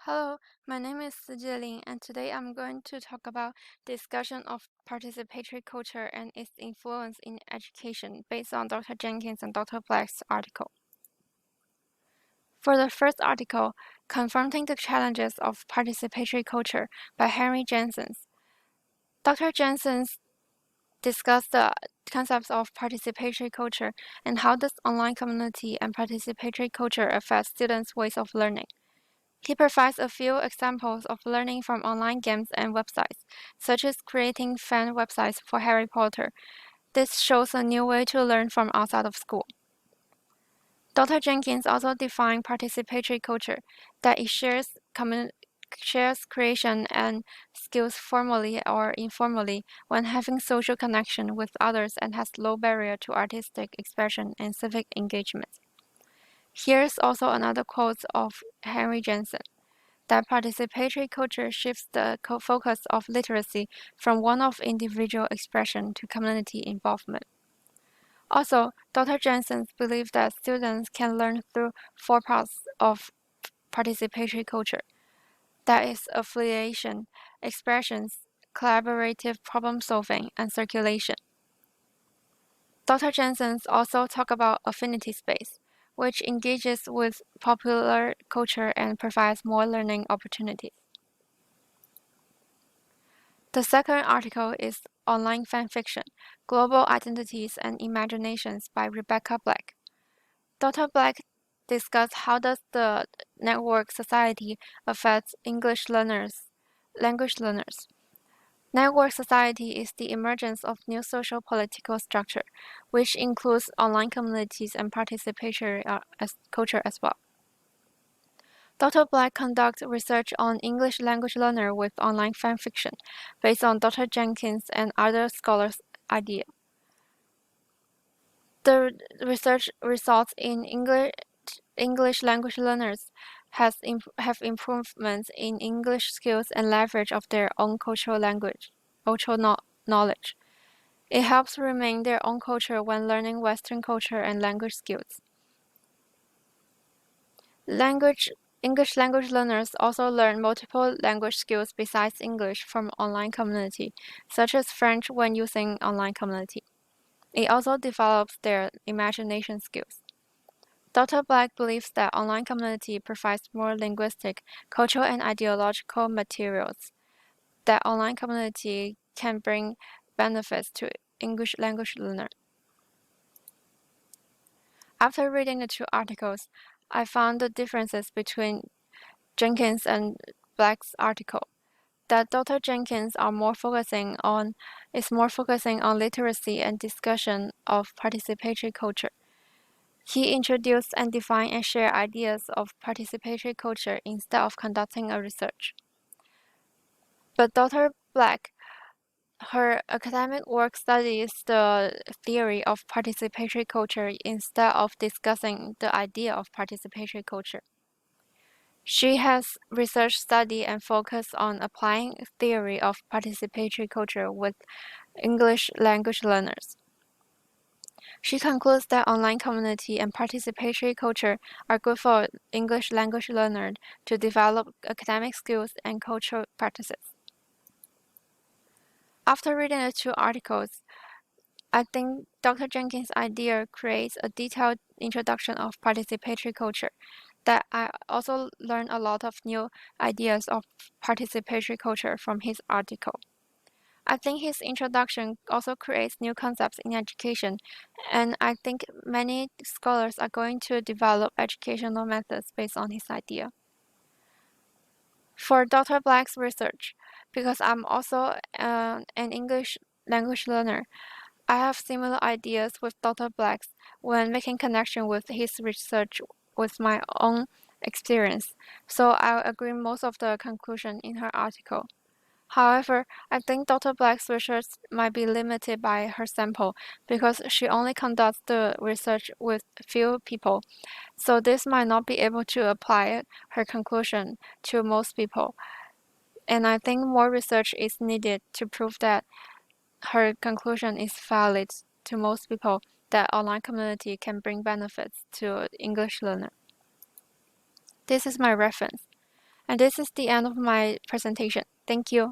Hello, my name is Sijilin, and today I'm going to talk about discussion of participatory culture and its influence in education based on Dr. Jenkins and Dr. Black's article. For the first article, Confronting the Challenges of Participatory Culture by Henry Jensen, Dr. Jensen discussed the concepts of participatory culture and how this online community and participatory culture affect students' ways of learning. He provides a few examples of learning from online games and websites, such as creating fan websites for Harry Potter. This shows a new way to learn from outside of school. Dr. Jenkins also defined participatory culture, that it shares creation and skills formally or informally when having social connection with others and has low barrier to artistic expression and civic engagement. Here's also another quote of Henry Jensen, that participatory culture shifts the focus of literacy from one of individual expression to community involvement. Also, Dr. Jensen believes that students can learn through four parts of participatory culture. That is affiliation, expressions, collaborative problem solving, and circulation. Dr. Jensen also talked about affinity space, which engages with popular culture and provides more learning opportunities. The second article is Online Fan Fiction, Global Identities and Imaginations by Rebecca Black. Dr. Black discussed how does the network society affect language learners. Network society is the emergence of new social political structure, which includes online communities and participatory culture as well. Dr. Black conducts research on English language learner with online fan fiction, based on Dr. Jenkins and other scholars' idea. The research results in English language learners have improvements in English skills and leverage of their own cultural knowledge. It helps remain their own culture when learning Western culture and language skills. English language learners also learn multiple language skills besides English from online community, such as French when using online community. It also develops their imagination skills. Dr. Black believes that online community provides more linguistic, cultural, and ideological materials, that online community can bring benefits to English language learners. After reading the two articles, I found the differences between Jenkins and Black's article, that Dr. Jenkins is more focusing on literacy and discussion of participatory culture. He introduced and defined and shared ideas of participatory culture instead of conducting a research. But Dr. Black, her academic work studies the theory of participatory culture instead of discussing the idea of participatory culture. She has research study and focus on applying theory of participatory culture with English language learners. She concludes that online community and participatory culture are good for English language learners to develop academic skills and cultural practices. After reading the two articles, I think Dr. Jenkins' idea creates a detailed introduction of participatory culture, that I also learned a lot of new ideas of participatory culture from his article. I think his introduction also creates new concepts in education, and I think many scholars are going to develop educational methods based on his idea. For Dr. Black's research, because I'm also an English language learner, I have similar ideas with Dr. Black's when making connection with his research with my own experience, so I agree most of the conclusion in her article. However, I think Dr. Black's research might be limited by her sample because she only conducts the research with few people, so this might not be able to apply her conclusion to most people. And I think more research is needed to prove that her conclusion is valid to most people, that online community can bring benefits to English learner. This is my reference. And this is the end of my presentation. Thank you.